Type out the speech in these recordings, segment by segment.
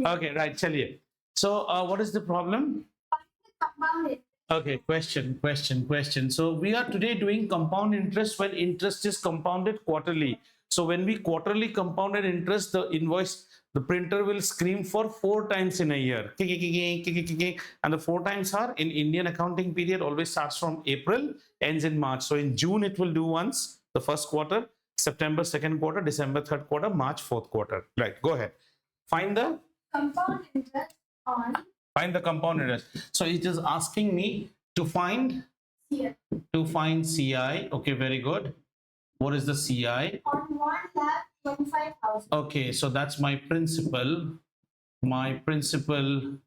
Okay, right. Chaliye. So, what is the problem? Okay, question. So we are today doing compound interest when interest is compounded quarterly. So when we quarterly compounded interest, the invoice, the printer will scream for 4 times in a year. And the 4 times are in Indian accounting period always starts from April, ends in March. So in June, it will do once, the first quarter, September, second quarter, December, third quarter, March, fourth quarter. Right, go ahead. Find the compound interest on. Find the compound interest. So it is asking me to find CI. To find CI. Okay, very good. What is the CI? On 1,25,000. Okay, so that's my principal. My principal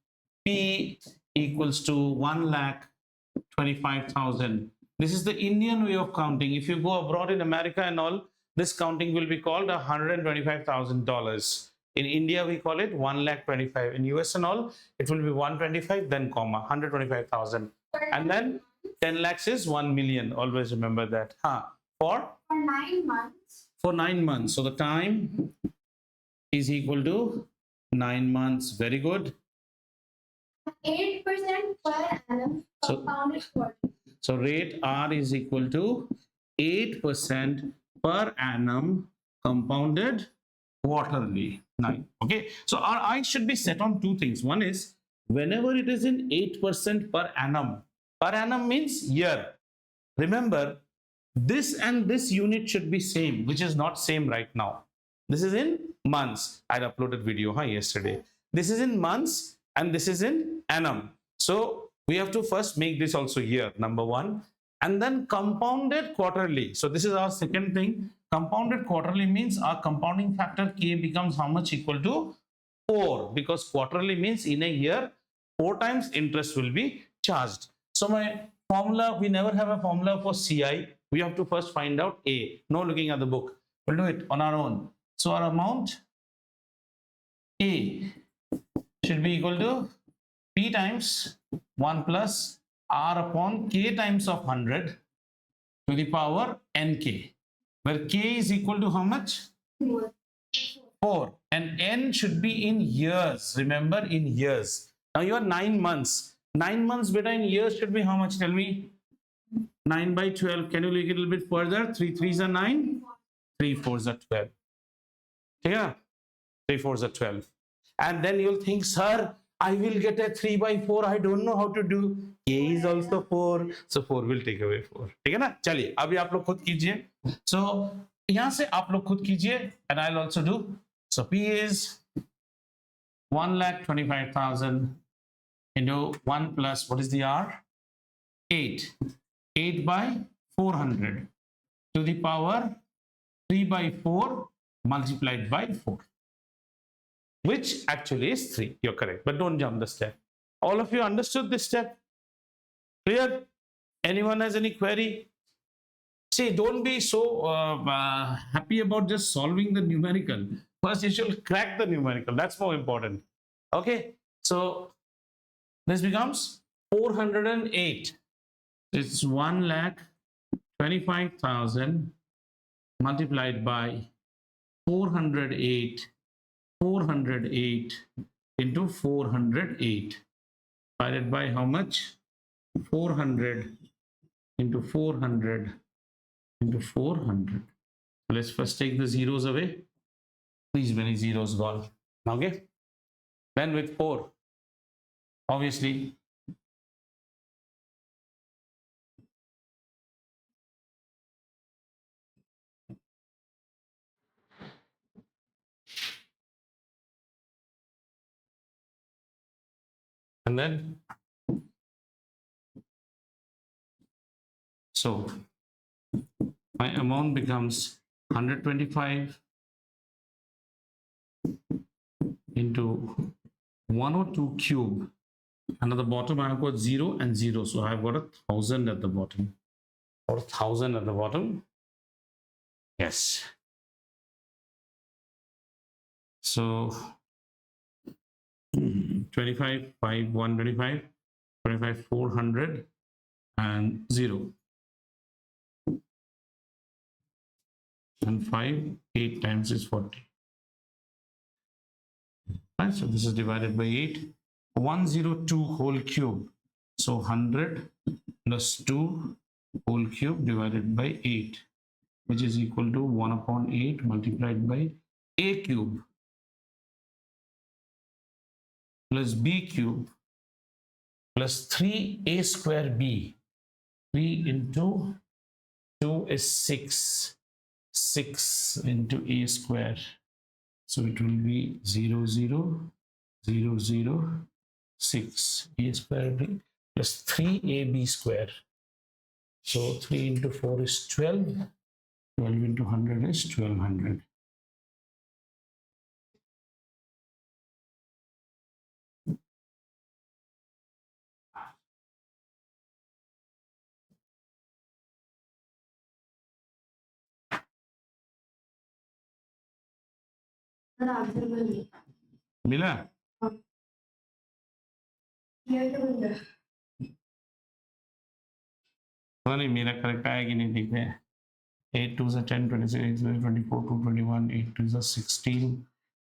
P equals to 1,25,000. This is the Indian way of counting. If you go abroad in America and all, this counting will be called $125,000. In India, we call it 1,25,000. In US and all, it will be 125, then comma 125,000, and then 10 lakhs is 1 million. Always remember that. For 9 months. For 9 months. So the time is equal to 9 months. Very good. 8% per annum compounded quarterly. So rate R is equal to 8% per annum compounded quarterly. 9. Okay, so our eye should be set on two things. One is whenever it is in 8% per annum means year. Remember, this and this unit should be same, which is not same right now. This is in months. I uploaded video yesterday. This is in months and this is in annum. So we have to first make this also year, number one, and then compounded quarterly. So this is our second thing. Compounded quarterly means our compounding factor K becomes how much? Equal to 4, because quarterly means in a year 4 times interest will be charged. So my formula, we never have a formula for CI. We have to first find out A. No looking at the book. We'll do it on our own. So our amount A should be equal to P times 1 plus R upon K times of 100 to the power NK, where K is equal to how much? 4. And N should be in years. Remember, in years. Now you are 9 months. 9 months beta in years should be how much? Tell me. 9 by 12. Can you look a little bit further? 3 3s are 9. 3 4s are 12. Yeah. 3 4s are 12. And then you'll think, sir, I will get a 3 by 4. I don't know how to do. K is also 4. So 4 will take away 4. ठीक है ना? चलिए अभी आप लोग खुद कीजिए. So यहाँ से आप लोग खुद कीजिए, and I'll also do. So P is 1,25,000 into 1 plus, what is the R? 8. 8 by 400 to the power 3 by 4 multiplied by 4. Which actually is 3. You're correct, but don't jump the step. All of you understood this step? Clear? Anyone has any query? See, don't be so happy about just solving the numerical. First, you should crack the numerical. That's more important. Okay, so this becomes 408. It's 1,25,000 multiplied by 408. 408 into 408 divided by how much? 400 into 400 into 400. Let's first take the zeros away. Please, many zeros gone. Okay. Then with 4, obviously. And then, so my amount becomes 125 into 102 cube. And at the bottom, I've got 0 and 0. So I've got 1,000 at the bottom. Or 1,000 at the bottom. Yes. So 25, 5, 125, 25, 400, and 0. And 5, 8 times is 40. Right, so this is divided by 8. 102 whole cube. So 100 plus 2 whole cube divided by 8, which is equal to 1 upon 8 multiplied by a cube plus b cube plus 3a square b. 3 into 2 is 6. 6 into a square. So it will be 0, 0, 0, 0, 6 a square b plus 3ab square. So 3 into 4 is 12. 12 into 100 is 1200. मिला? नहीं, मेरा correct आया कि नहीं देखते हैं. 8 2 is 10, 26, 8 2 is 24, 2 21, 8 2 is 16,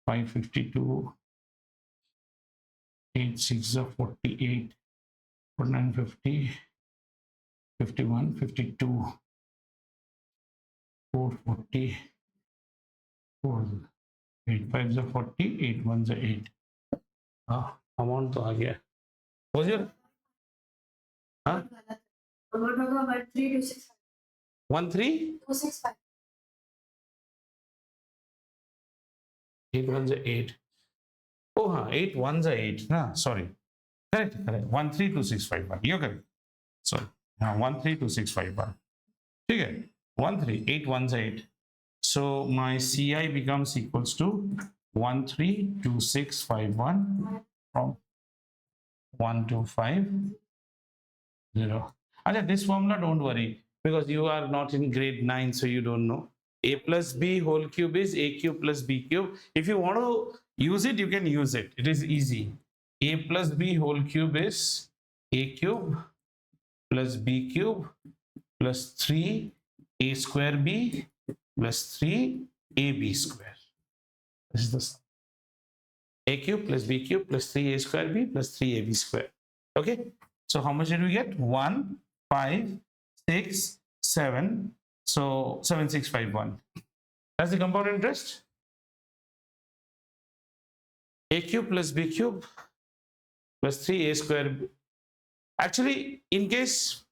5 52, 8 6 is 48, 9 50, 51, 52, 4 40, 4 8 5 is 40, 8 1 is 8. हाँ, amount तो आ गया. Was your हाँ 1 3 8 1 is 8. Oh हाँ, 8 1 is 8 ना, sorry. Correct. 132651. You're correct. So now 132651. ठीक है. 13818. So my CI becomes equals to 132651 from 1250. Achha, this formula don't worry because you are not in grade 9, so you don't know. A plus b whole cube is a cube plus b cube. If you want to use it, you can use it. It is easy. A plus b whole cube is a cube plus b cube plus 3a square b plus 3ab square. This is the sum. A cube plus b cube plus 3a square b plus 3ab square. Okay. So how much did we get? 1 5 6 7. So 7651. That's the compound interest. A cube plus b cube plus 3a square. Actually, in case,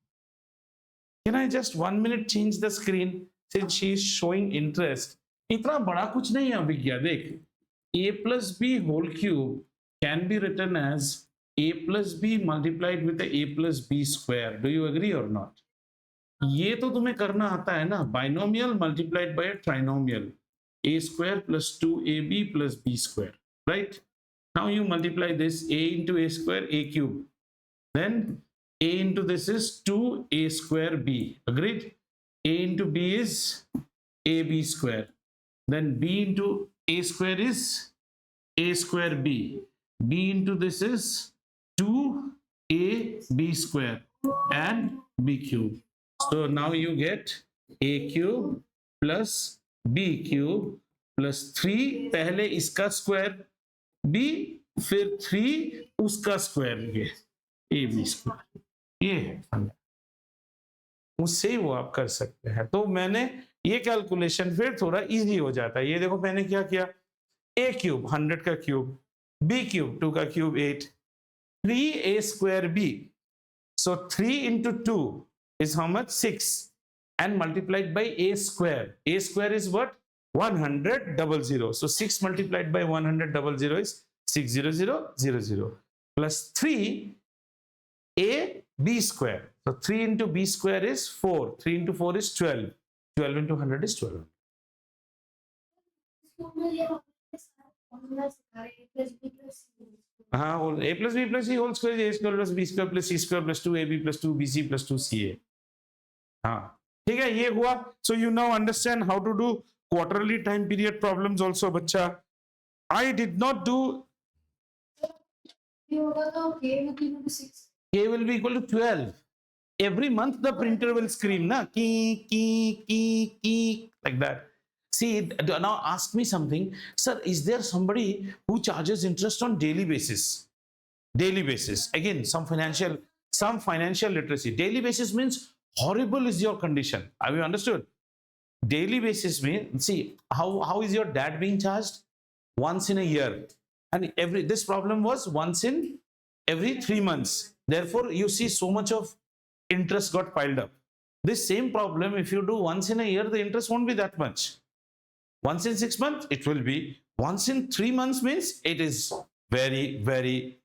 can I just 1 minute change the screen since she is showing interest? इतना बड़ा कुछ नहीं है अभिज्ञा. देख, a plus b whole cube can be written as a plus b multiplied with a plus b square. Do you agree or not? ये तो तुम्हें करना आता है ना. Binomial multiplied by a trinomial. A square plus 2ab plus b square. Right? Now you multiply this a into a square, a cube. Then a into this is 2a square b. Agreed? A into b is ab square. Then b into a square is a square b. B into this is 2ab square and b cube. So now you get a cube plus b cube plus 3 पहले इसका square b फिर 3 उसका square ये ab square. ये है उससे वो आप कर सकते हैं. तो मैंने ये कैलकुलेशन फिर थोड़ा इजी हो जाता है. ये देखो मैंने क्या किया. a क्यूब 100 का क्यूब, b क्यूब 2 का cube 8, 3a square b. So 3 into 2 is how much? 6 and multiplied by a square. A square is what? 100,000. So 6 multiplied by 100,000 is 600,000 plus 3a b square. So 3 into b square is 4. 3 into 4 is 12. 12 into 100 is 12. हाँ, a plus b plus c whole square is a square plus b square plus c square plus 2ab plus 2bc plus 2ca. हाँ, ठीक है, ये हुआ. So you now understand how to do quarterly time period problems also, बच्चा. I did not do. K will be equal to 12. Every month the printer will scream na, key, like that. See, now ask me something, sir. Is there somebody who charges interest on daily basis? Daily basis. Again, some financial literacy. Daily basis means horrible is your condition. Have you understood? Daily basis means, see, how is your dad being charged? Once in a year, and this problem was once in every 3 months. Therefore, you see so much of interest got piled up. This same problem, if you do once in a year, the interest won't be that much. Once in 6 months, it will be. Once in 3 months means it is very, very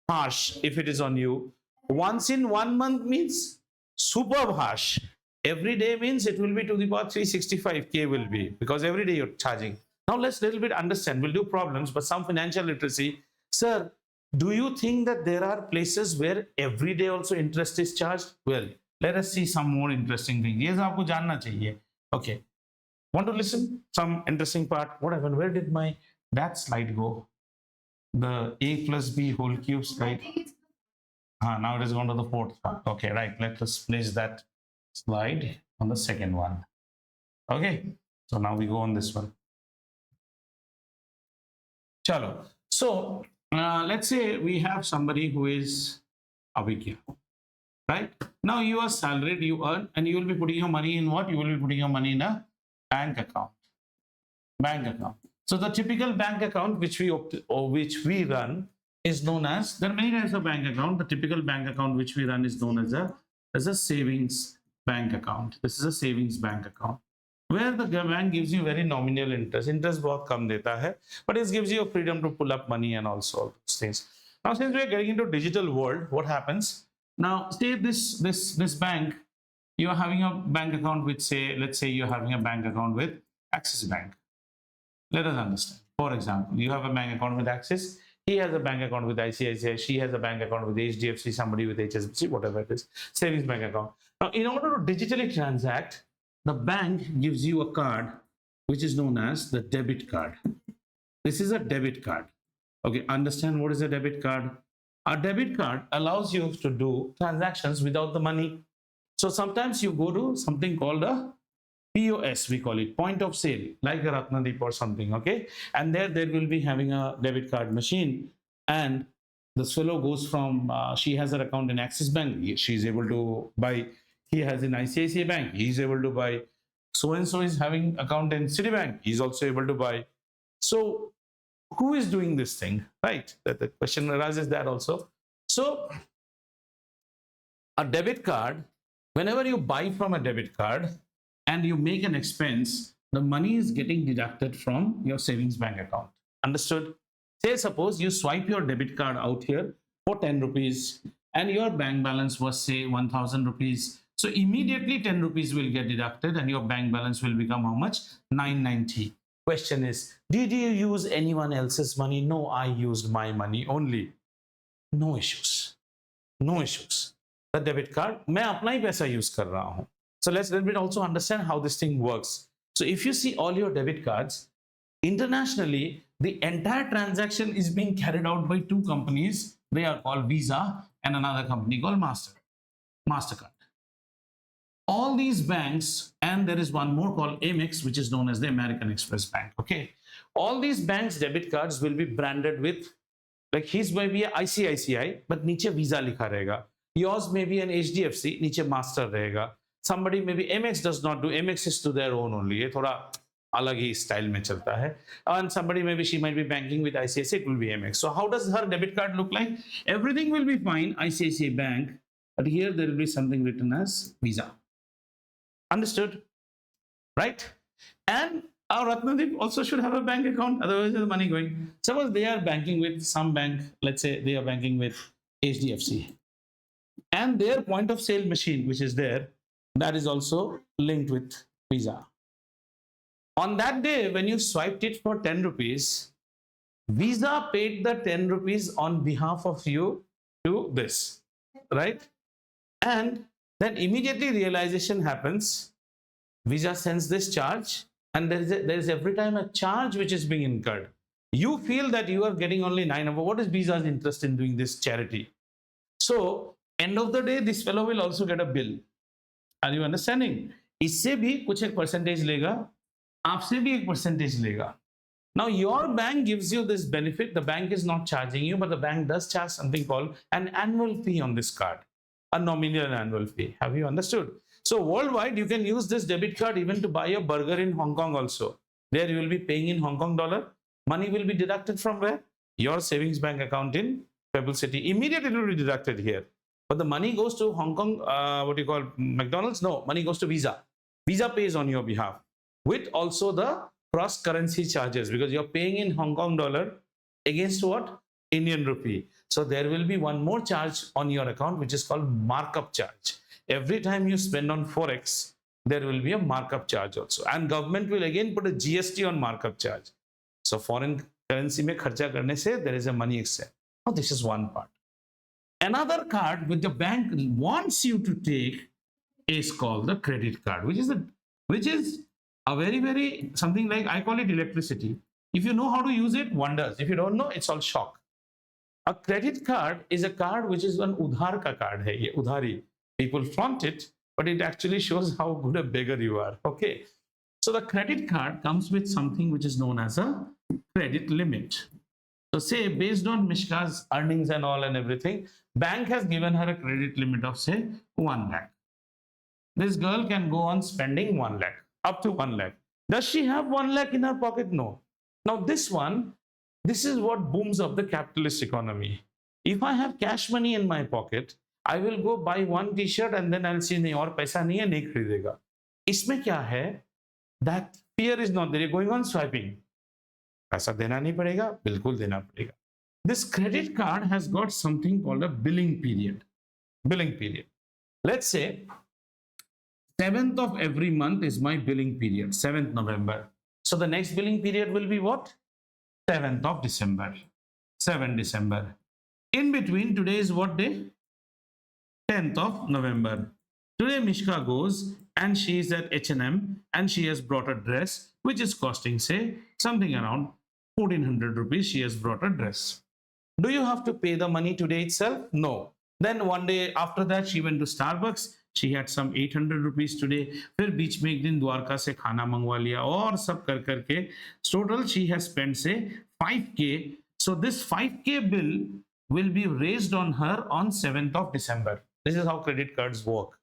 harsh if it is on you. Once in 1 month means super harsh. Every day means it will be to the power 365k will be, because every day you're charging. Now let's little bit understand. We'll do problems, but some financial literacy. Sir, do you think that there are places where every day also interest is charged? Well, let us see some more interesting things. Yes, आपको जानना चाहिए. Okay. Want to listen? Some interesting part. What happened? Where did my that slide go? The a plus b whole cube slide. Now it has gone to the fourth part. Okay, right. Let us place that slide on the second one. Okay. So now we go on this one. Chalo. So let's say we have somebody who is Abhigya. Right? Now you are salaried, you earn, and you will be putting your money in what? You will be putting your money in a bank account. Bank account. So the typical bank account which we run is known as, there are many types of bank account. The typical bank account which we run is known as a savings bank account. This is a savings bank account where the bank gives you very nominal interest. Interest बहुत कम देता है, but it gives you a freedom to pull up money and also those things. Now since we are getting into digital world, what happens? Now, say this bank, you are having a bank account with, say, let's say you're having a bank account with Axis Bank. Let us understand. For example, you have a bank account with Axis. He has a bank account with ICICI. She has a bank account with HDFC. Somebody with HSBC, whatever it is, savings bank account. Now, in order to digitally transact, the bank gives you a card which is known as the debit card. This is a debit card. Okay, understand what is a debit card? A debit card allows you to do transactions without the money. So sometimes you go to something called a POS, we call it, point of sale, like a Ratnadeep or something, okay? And there will be having a debit card machine, and this fellow goes from, she has her account in Axis Bank, she's able to buy, he has in ICICI Bank, he's able to buy, so-and-so is having account in Citibank, he's also able to buy. So who is doing this thing, right? That the question arises that also. So a debit card, whenever you buy from a debit card and you make an expense, the money is getting deducted from your savings bank account. Understood? Say suppose you swipe your debit card out here for 10 rupees and your bank balance was, say, 1000 rupees. So immediately 10 rupees will get deducted and your bank balance will become how much? 990. Question is, did you use anyone else's money? No, I used my money only. No issues. No issues. The debit card, मैं अपना ही पैसा use कर रहा हूँ. So let's a little bit also understand how this thing works. So if you see all your debit cards, internationally, the entire transaction is being carried out by two companies. They are called Visa and another company called MasterCard. All these banks, and there is one more called Amex, which is known as the American Express Bank. Okay, all these banks' debit cards will be branded with, like his may be a ICICI, but niche Visa likha rahega. Yours may be an HDFC, niche Master rahega. Somebody maybe Amex does not do. Amex is to their own only. ये थोड़ा अलग ही style में चलता है. And somebody maybe she might be banking with ICICI, it will be Amex. So how does her debit card look like? Everything will be fine, ICICI Bank, but here there will be something written as Visa. Understood? Right? And our Ratnadeep also should have a bank account, otherwise the money going. Suppose they are banking with some bank, let's say they are banking with HDFC. And their point of sale machine, which is there, that is also linked with Visa. On that day, when you swiped it for 10 rupees, Visa paid the 10 rupees on behalf of you to this, right? And then immediately realization happens. Visa sends this charge, and there is every time a charge which is being incurred. You feel that you are getting only 9. What is Visa's interest in doing this charity? So end of the day, this fellow will also get a bill. Are you understanding? इससे भी कुछ एक percentage लेगा आपसे भी एक percentage लेगा. Now your bank gives you this benefit. The bank is not charging you, but the bank does charge something called an annual fee on this card, a nominal annual fee. Have you understood? So worldwide, you can use this debit card even to buy a burger in Hong Kong also. There you will be paying in Hong Kong dollar. Money will be deducted from where? Your savings bank account in Pebble City. Immediately it will be deducted here. But the money goes to Hong Kong, what you call McDonald's? No, money goes to Visa. Visa pays on your behalf with also the cross currency charges, because you're paying in Hong Kong dollar against what? Indian rupee. So there will be one more charge on your account, which is called markup charge. Every time you spend on Forex, there will be a markup charge also. And government will again put a GST on markup charge. So foreign currency में खर्चा करने से there is a money excess. Now this is one part. Another card which the bank wants you to take is called the credit card, which is a very something like, I call it electricity. If you know how to use it, wonders. If you don't know, it's all shock. A credit card is a card which is an udhar ka card hai, ye udhari. People flaunt it, but it actually shows how good a beggar you are. Okay. So the credit card comes with something which is known as a credit limit. So say based on Mishka's earnings and all and everything, bank has given her a credit limit of say 1 lakh. This girl can go on spending 1 lakh, up to 1 lakh. Does she have 1 lakh in her pocket? No. Now this is what booms up the capitalist economy. If I have cash money in my pocket, I will go buy one t-shirt and then I'll see, नहीं और पैसा नहीं है, नहीं खरीदेगा. इसमें क्या है? That fear is not there. You're going on swiping. पैसा देना नहीं पड़ेगा, बिल्कुल देना पड़ेगा. This credit card has got something called a billing period. Billing period. Let's say 7th of every month is my billing period, 7th November. So the next billing period will be what? 7th of December, 7 December. In between, today is what day? 10th of November. Today Mishka goes and she is at H&M and she has brought a dress which is costing say something around 1400 rupees. She has brought a dress. Do you have to pay the money today itself? No. Then one day after that she went to Starbucks. She had some 800 rupees today. फिर बीच में एक दिन द्वारका से खाना मंगवा लिया और सब कर करके total she has spent say 5k. So this 5k bill will be raised on her on 7th of December. This is how credit cards work.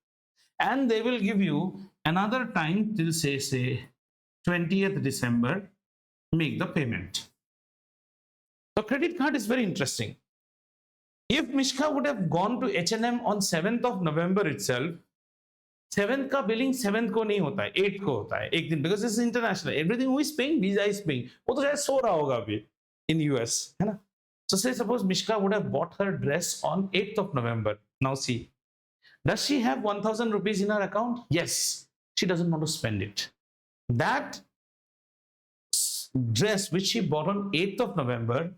And they will give you another time till say 20th December, make the payment. So credit card is very interesting. If Mishka would have gone to H&M on 7th of November itself, 7th का billing 7th को नहीं होता है, 8th को होता है, एक दिन, because this is international. Everything who is paying, Visa is paying. वो तो शायद सो रहा होगा अभी in US, है ना? So say suppose Mishka would have bought her dress on 8th of November. Now see, does she have 1000 rupees in her account? Yes. She doesn't want to spend it. That dress which she bought on 8th of November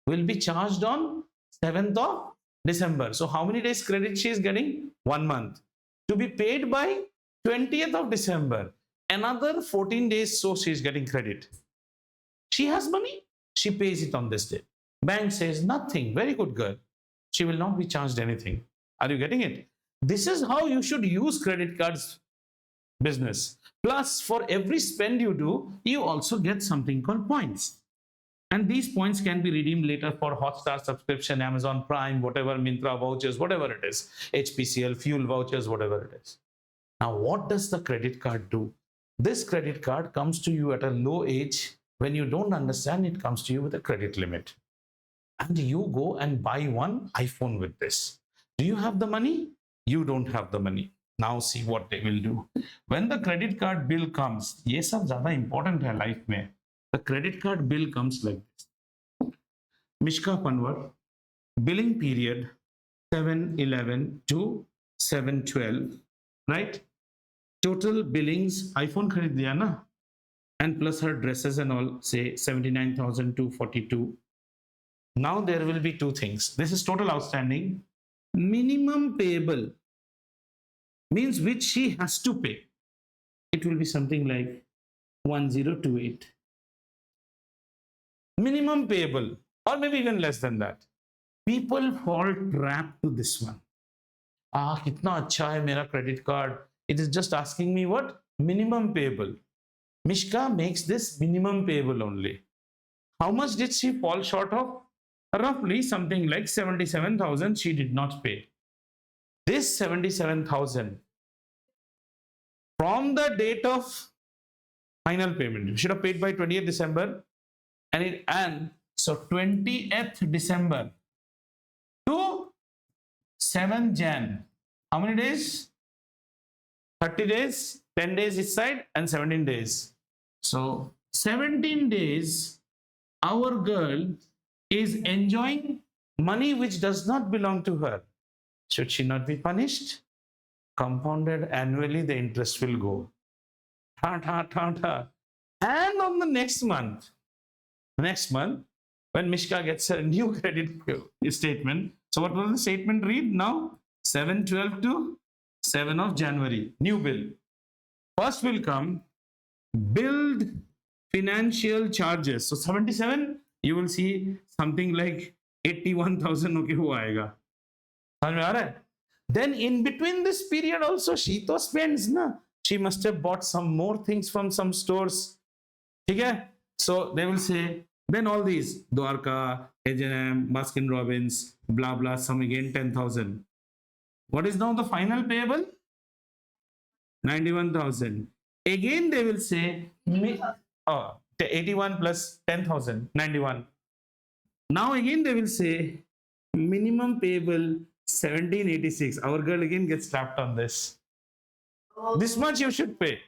will be charged on 7th of December. So how many days credit she is getting? 1 month. To be paid by 20th of December. Another 14 days, so she is getting credit. She has money. She pays it on this day. Bank says nothing. Very good girl. She will not be charged anything. Are you getting it? This is how you should use credit cards business. Plus, for every spend you do, you also get something called points. And these points can be redeemed later for Hotstar subscription, Amazon Prime, whatever, Myntra vouchers, whatever it is, HPCL, fuel vouchers, whatever it is. Now, what does the credit card do? This credit card comes to you at a low age. When you don't understand, it comes to you with a credit limit. And you go and buy one iPhone with this. Do you have the money? You don't have the money. Now see what they will do. When the credit card bill comes, ये सब ज़्यादा important है life में. The credit card bill comes like this. Mishka convert billing period 7/11 to 7/12, right? Total billings, iPhone खरीद लिया ना, and plus her dresses and all, say 79,242. Now there will be two things. This is total outstanding. Minimum payable means which she has to pay. It will be something like 1028. Minimum payable, or maybe even less than that. People fall trap to this one. कितना अच्छा है मेरा credit card. It is just asking me what? Minimum payable. Mishka makes this minimum payable only. How much did she fall short of? Roughly something like 77,000 she did not pay. This 77,000 from the date of final payment, you should have paid by 20th December, and so 20th December to 7th Jan. How many days? 30 days, 10 days each side, and 17 days. So 17 days, our girl is enjoying money which does not belong to her. Should she not be punished? Compounded annually, the interest will go. And on the next month, when Mishka gets a new credit statement, so what will the statement read now? 7/12 to 7 of January, new bill. First will come billed financial charges. So 77, you will see something like 81,000 okay hua aega. समझ में आ रहा है? Then in between this period also she तो spends na. She must have bought some more things from some stores. ठीक है? So they will say, then all these Dwarka, H&M, Baskin Robbins, blah blah, some again 10,000. What is now the final payable? 91,000. Again they will say, 81 plus 10,000, 91. Now again they will say, minimum payable 1786. Our girl again gets slapped on this. This much you should pay.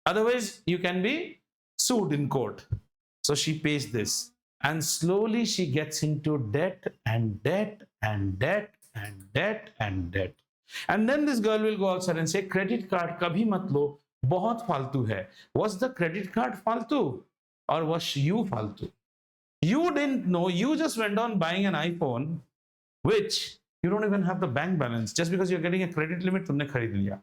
Otherwise, you can be sued in court. So she pays this. And slowly she gets into debt and debt and debt and debt and debt. And then this girl will go outside and say, credit card kabhi mat lo, bahut faltu hai. Was the credit card faltu or was you faltu? You didn't know, you just went on buying an iPhone, which you don't even have the bank balance. Just because you're getting a credit limit, tumne kharid liya.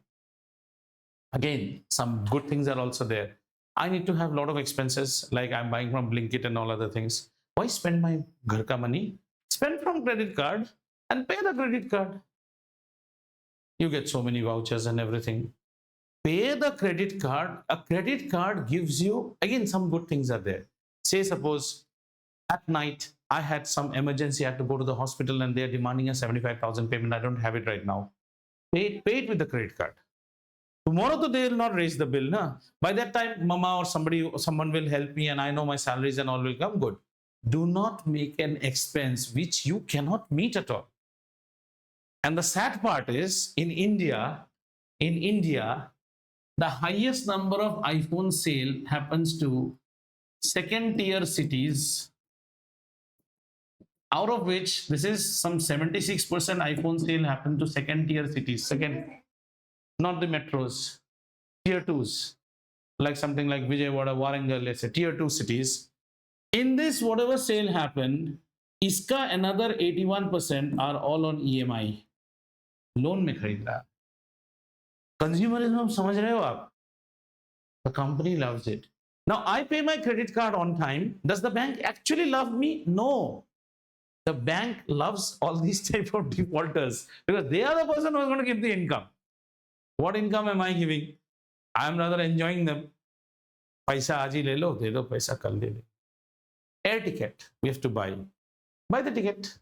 Again, some good things are also there. I need to have a lot of expenses, like I'm buying from Blinkit and all other things. Why spend my ghar ka money? Spend from credit card and pay the credit card. You get so many vouchers and everything. Pay the credit card. A credit card gives you, again, some good things are there. Say suppose at night, I had some emergency, I had to go to the hospital and they're demanding a 75,000 payment. I don't have it right now. Pay it with the credit card. Tomorrow they will not raise the bill. Na? By that time, mama or someone will help me and I know my salaries and all will come good. Do not make an expense which you cannot meet at all. And the sad part is, in India, the highest number of iPhone sale happens to second tier cities, out of which this is some 76% iPhone sale happen to second tier cities. Not the metros, tier 2s, like something like Vijayawada, Warangal, let's say tier 2 cities. In this, whatever sale happened, iska another 81% are all on EMI. Loan में खरीद रहा. Consumerism समझ रहे हो आप? The company loves it. Now I pay my credit card on time. Does the bank actually love me? No. The bank loves all these type of defaulters because they are the person who is going to give the income. What income am I giving? I am rather enjoying them. Paisa आज ही ले लो, दे दो पैसा कल दे दे. Air ticket we have to buy. Buy the ticket.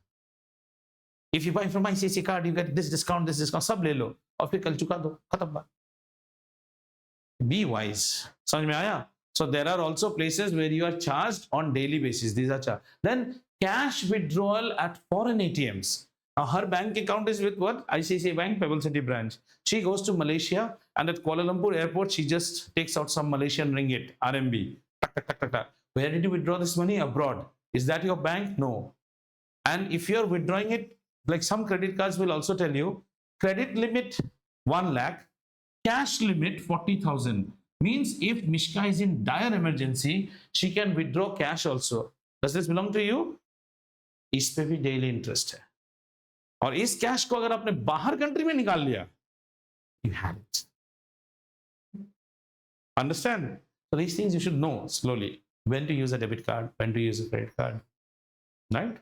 If you buy from my ICICI card, you get this discount, सब ले लो और फिर कल चुका दो, खत्म बात. Be wise. समझ में आया? So there are also places where you are charged on daily basis. These are charged. Then cash withdrawal at foreign ATMs. Now her bank account is with what? ICICI Bank, Pebble City branch. She goes to Malaysia and at Kuala Lumpur airport, she just takes out some Malaysian ringgit, RMB. Where did you withdraw this money? Abroad. Is that your bank? No. And if you're withdrawing it, like some credit cards will also tell you, credit limit 1 lakh, cash limit 40,000. Means if Mishka is in dire emergency, she can withdraw cash also. Does this belong to you? इस पे भी daily interest है. और इस cash को अगर आपने बाहर कंट्री में निकाल लिया, you have it. Understand? So these things you should know slowly. When to use a debit card, when to use a credit card. Right?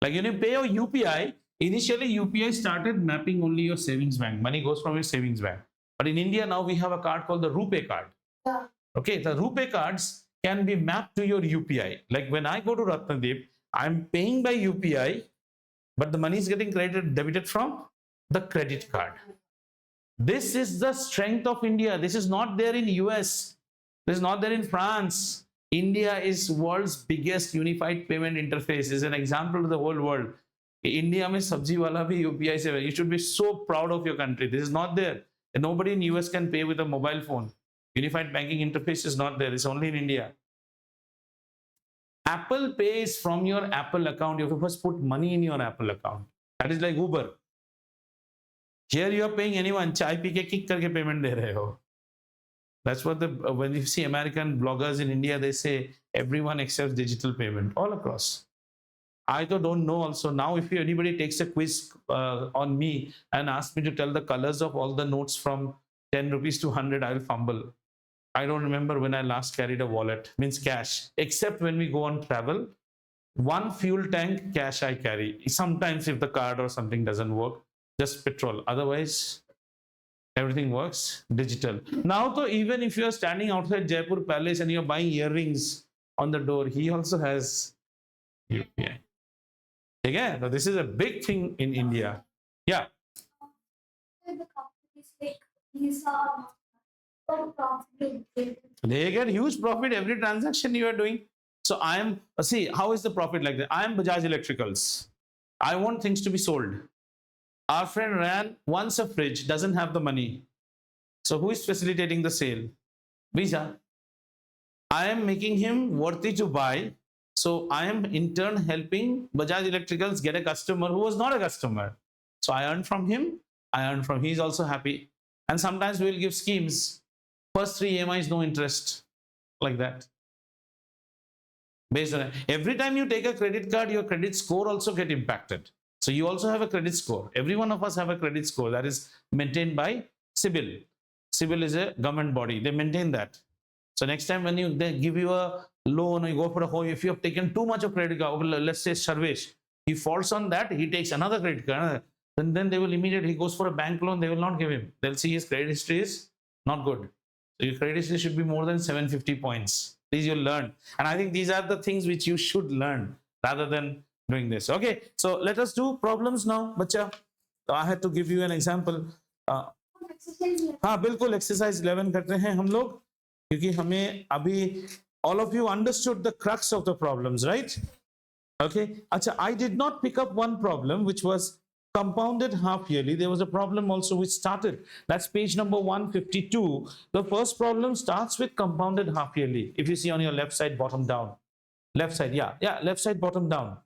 Like when you pay your UPI, initially UPI started mapping only your savings bank. Money goes from your savings bank. But in India now we have a card called the RuPay card. Yeah. Okay, the RuPay cards can be mapped to your UPI. Like when I go to Ratnadeep, I'm paying by UPI, but the money is getting debited from the credit card. This is the strength of India. This is not there in US. This is not there in France. India is world's biggest unified payment interface. Is an example to the whole world. India में सब्जी वाला भी UPI से. You should be so proud of your country. This is not there. And nobody in US can pay with a mobile phone. Unified banking interface is not there. It's only in India. Apple pays from your Apple account. You have to first put money in your Apple account. That is like Uber. Here you are paying anyone. चाय P के kick करके payment दे रहे हो. That's what when you see American bloggers in India, they say everyone accepts digital payment all across. I don't know also. Now, if anybody takes a quiz on me and asks me to tell the colors of all the notes from 10 rupees to 100, I'll fumble. I don't remember when I last carried a wallet, means cash, except when we go on travel. One fuel tank cash I carry. Sometimes if the card or something doesn't work, just petrol. Otherwise, everything works digital. Now, so even if you are standing outside Jaipur Palace and you're buying earrings on the door, he also has UPI. Again, so this is a big thing in India. Yeah. They get huge profit every transaction you are doing. So I am, see, how is the profit like that? I am Bajaj Electricals. I want things to be sold. Our friend Ryan wants a fridge, doesn't have the money. So who is facilitating the sale? Visa. I am making him worthy to buy. So I am in turn helping Bajaj Electricals get a customer who was not a customer. So I earn from him, I earn from, he's also happy. And sometimes we will give schemes. First 3 EMIs, no interest, like that. Based on it. Every time you take a credit card, your credit score also get impacted. So you also have a credit score. Every one of us have a credit score that is maintained by CBIL. CBIL is a government body. They maintain that. So next time when they give you a loan or you go for a home, if you have taken too much of credit card, let's say Sarvesh, he falls on that, he takes another credit card, then they will immediately, he goes for a bank loan, they will not give him. They'll see his credit history is not good. So your credit history should be more than 750 points. These you'll learn. And I think these are the things which you should learn rather than doing this. Okay, so let us do problems now, bacha. So I had to give you an example. हाँ बिल्कुल exercise 11 करते हैं हम लोग क्योंकि हमें अभी all of you understood the crux of the problems, right? Okay. Acha, I did not pick up one problem which was compounded half yearly. There was a problem also which started. That's page number 152. The first problem starts with compounded half yearly. If you see on your left side, bottom down. Left side, yeah, left side, bottom down.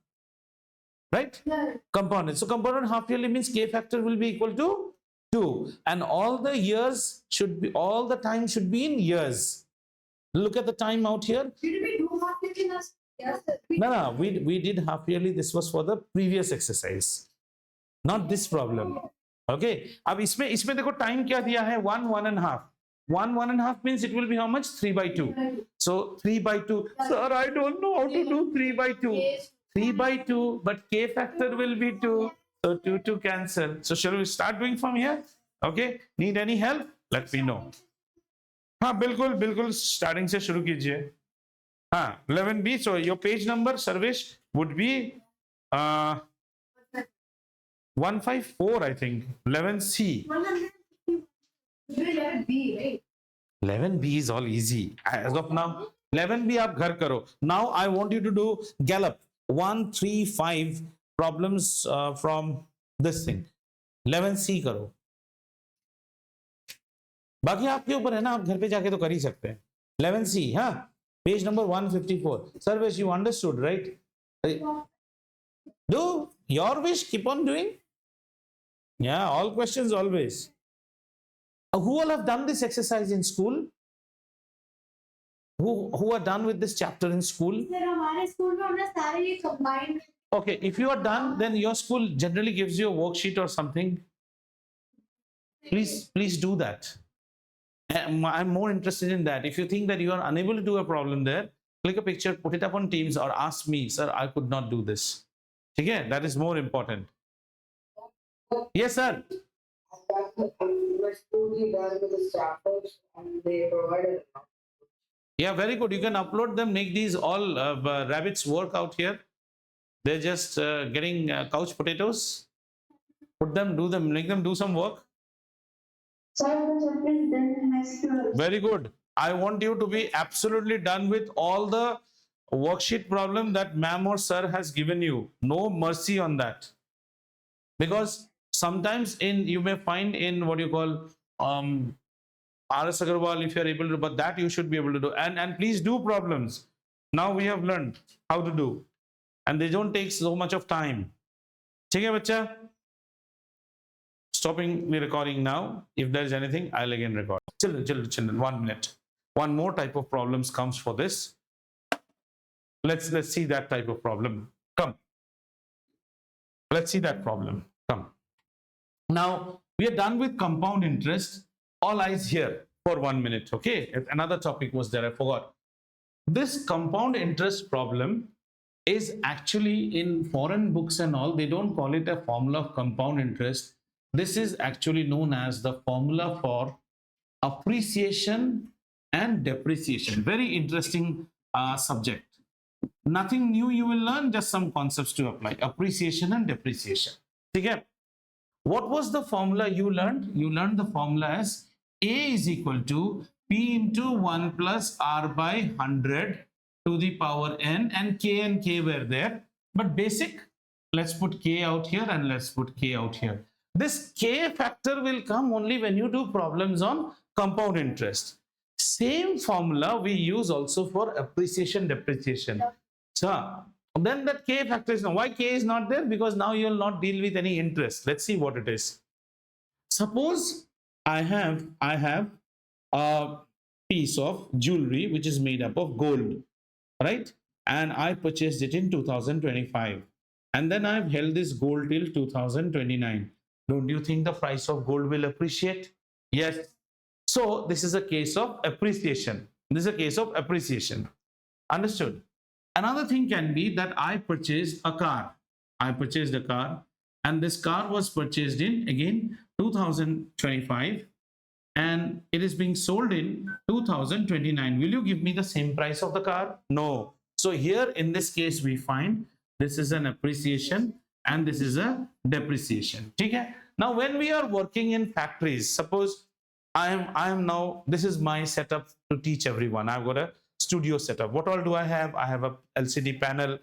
Right? Yeah. Compounded. So compounded half yearly means K factor will be equal to 2. And all the years should be, all the time should be in years. Look at the time out here. Did we do half yearly last? Yes, no, we did half yearly. This was for the previous exercise, not this problem. Okay. अब इसमें देखो time क्या दिया है? 1.5. 1.5 means it will be how much? 3/2. So 3/2. Sir, I don't know how to do 3/2. 3/2, but K factor will be 2. So 2 cancel. So shall we start doing from here? Okay. Need any help? Let me know. हाँ बिल्कुल starting से शुरू कीजिए. हाँ 11B. So your page number, Sarvesh, would be 154, I think. 11C. 11B, right? 11B is all easy as of now. 11B आप घर करो. Now I want you to do Gallup 1, 3, 5 problems from this thing. 11C करो. बाकी आपके ऊपर है ना, आप घर पे जाके तो कर ही सकते हैं. 11C, हाँ. Page number 154. Sarvesh, you understood, right? Do your wish, keep on doing. Yeah, all questions always. Who all have done this exercise in school? Who are done with this chapter in school? Okay, if you are done, then your school generally gives you a worksheet or something. Please do that. I'm more interested in that. If you think that you are unable to do a problem there, click a picture, put it up on Teams, or ask me, sir, I could not do this. Okay, that is more important. Yes, sir. Yeah, very good. You can upload them, make these all rabbits work out here. They're just getting couch potatoes. Put them, do them, make them do some work. Very good. I want you to be absolutely done with all the worksheet problem that ma'am or sir has given you. No mercy on that. Because sometimes you may find in what you call RS Agarwal, if you're able to, but that you should be able to do. And please do problems. Now we have learned how to do. And they don't take so much of time. ठीक है बच्चा? Stopping the recording now. If there is anything, I'll again record. Children, 1 minute. One more type of problems comes for this. Let's see that type of problem. Come. Let's see that problem. Come. Now we are done with compound interest. All eyes here for 1 minute. Okay. Another topic was there. I forgot. This compound interest problem is actually in foreign books and all. They don't call it a formula of compound interest. This is actually known as the formula for appreciation and depreciation. Very interesting subject. Nothing new you will learn, just some concepts to apply. Appreciation and depreciation. Okay. What was the formula you learned? You learned the formula as A is equal to P into 1 plus R by 100 to the power n, and K were there. But basic, let's put K out here and let's put K out here. This K factor will come only when you do problems on compound interest. Same formula we use also for appreciation, depreciation. So then that K factor is now. Why K is not there? Because now you will not deal with any interest. Let's see what it is. Suppose I have a piece of jewelry which is made up of gold, right? And I purchased it in 2025. And then I've held this gold till 2029. Don't you think the price of gold will appreciate? Yes. So this is a case of appreciation. This is a case of appreciation. Understood? Another thing can be that I purchased a car. I purchased a car, and this car was purchased in, again, 2025, and it is being sold in 2029. Will you give me the same price of the car? No. So here in this case we find this is an appreciation and this is a depreciation. Okay? Now when we are working in factories, suppose I am now, this is my setup to teach everyone. I've got a studio setup. What all do I have? I have a LCD panel.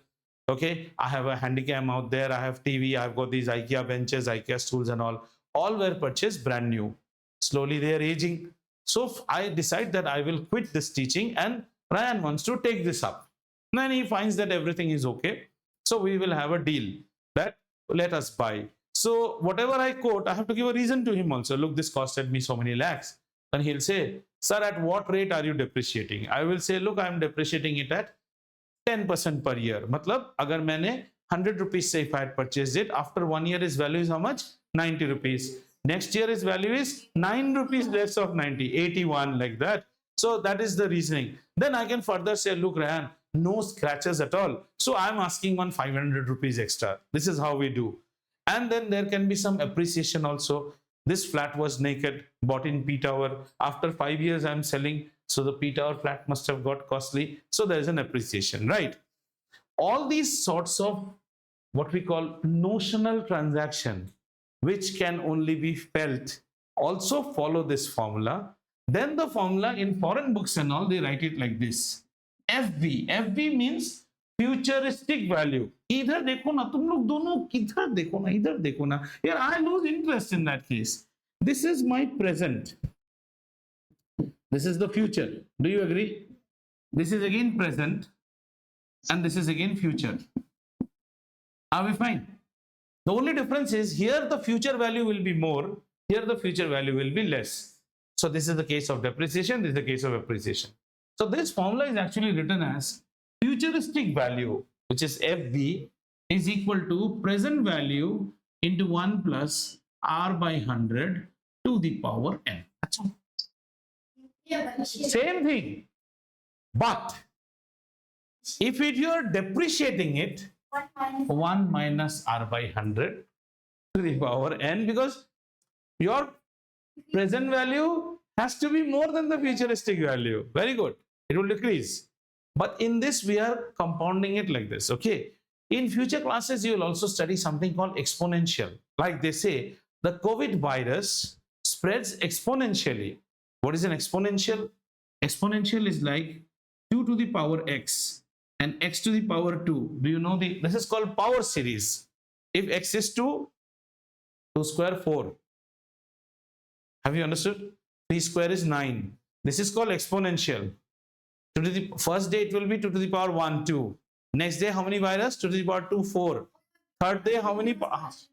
Okay, I have a handycam out there. I have TV. I've got these IKEA benches, IKEA stools and all. All were purchased brand new. Slowly they are aging. So I decide that I will quit this teaching, and Ryan wants to take this up. Then he finds that everything is okay. So we will have a deal that let us buy. So whatever I quote, I have to give a reason to him also. Look, this costed me so many lakhs. And he'll say, sir, at what rate are you depreciating? I will say, look, I am depreciating it at 10% per year. Matlab, agar maine 100 rupees say if I had purchased it, after 1 year his value is how much? 90 rupees. Next year his value is 9 rupees less of 90, 81, like that. So that is the reasoning. Then I can further say, look, Ryan, no scratches at all. So I'm asking 500 rupees extra. This is how we do. And then there can be some appreciation also. This flat was naked, bought in P Tower. After 5 years, I'm selling. So the P Tower flat must have got costly. So there's an appreciation, right? All these sorts of what we call notional transaction, which can only be felt, also follow this formula. Then the formula in foreign books and all, they write it like this. FV. FV means futuristic value. Either देखो ना तुम लोग दोनों, इधर देखो ना, इधर देखो ना. Here I lose interest in that case. This is my present. This is the future. Do you agree? This is again present, and this is again future. Are we fine? The only difference is here the future value will be more. Here the future value will be less. So this is the case of depreciation. This is the case of appreciation. So this formula is actually written as futuristic value, which is FV, is equal to present value into 1 plus R by 100 to the power n. Same thing. But if you are depreciating it, 1 minus R by 100 to the power n, because your present value has to be more than the futuristic value. Very good. It will decrease. But in this, we are compounding it like this. Okay. In future classes, you will also study something called exponential. Like they say, the COVID virus spreads exponentially. What is an exponential? Exponential is like 2 to the power x and x to the power 2. Do you know this is called power series. If x is 2, 2 square 4. Have you understood? 3 square is 9. This is called exponential. To the first day it will be 2 to the power 1, 2. Next day how many virus? 2 to the power 2, 4. Third day how many virus?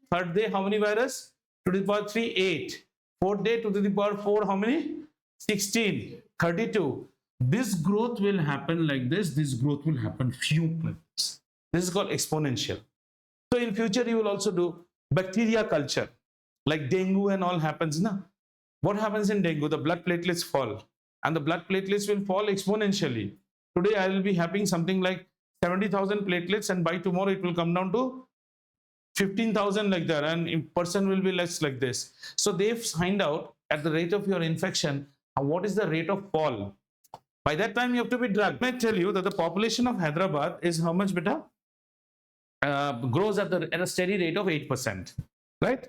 2 to the power 3, 8. Fourth day 2 to the power 4, how many? 16, 32. This growth will happen like this. This growth will happen few like this. This is called exponential. So in future you will also do bacteria culture, like dengue and all happens now. What happens in dengue? The blood platelets fall, and the blood platelets will fall exponentially. Today I will be having something like 70,000 platelets, and by tomorrow it will come down to 15,000 like that, and in person will be less like this. So they've find out at the rate of your infection, what is the rate of fall. By that time you have to be drugged. I tell you that the population of Hyderabad is how much, beta? Grows at a steady rate of 8%, right?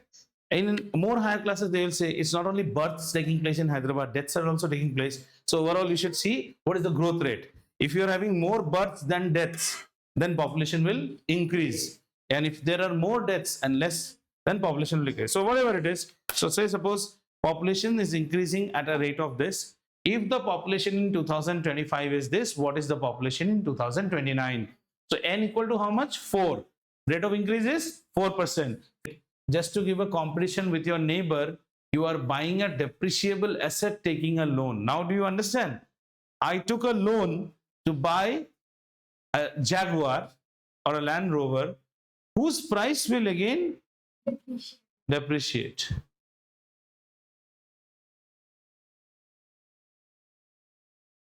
In more higher classes, they will say it's not only births taking place in Hyderabad, deaths are also taking place. So overall, you should see what is the growth rate. If you are having more births than deaths, then population will increase. And if there are more deaths and less, then population will decrease. So whatever it is, so say suppose population is increasing at a rate of this. If the population in 2025 is this, what is the population in 2029? So n equal to how much? 4. Rate of increase is 4%. Just to give a competition with your neighbor, you are buying a depreciable asset, taking a loan. Now do you understand? I took a loan to buy a Jaguar or a Land Rover, whose price will again depreciate.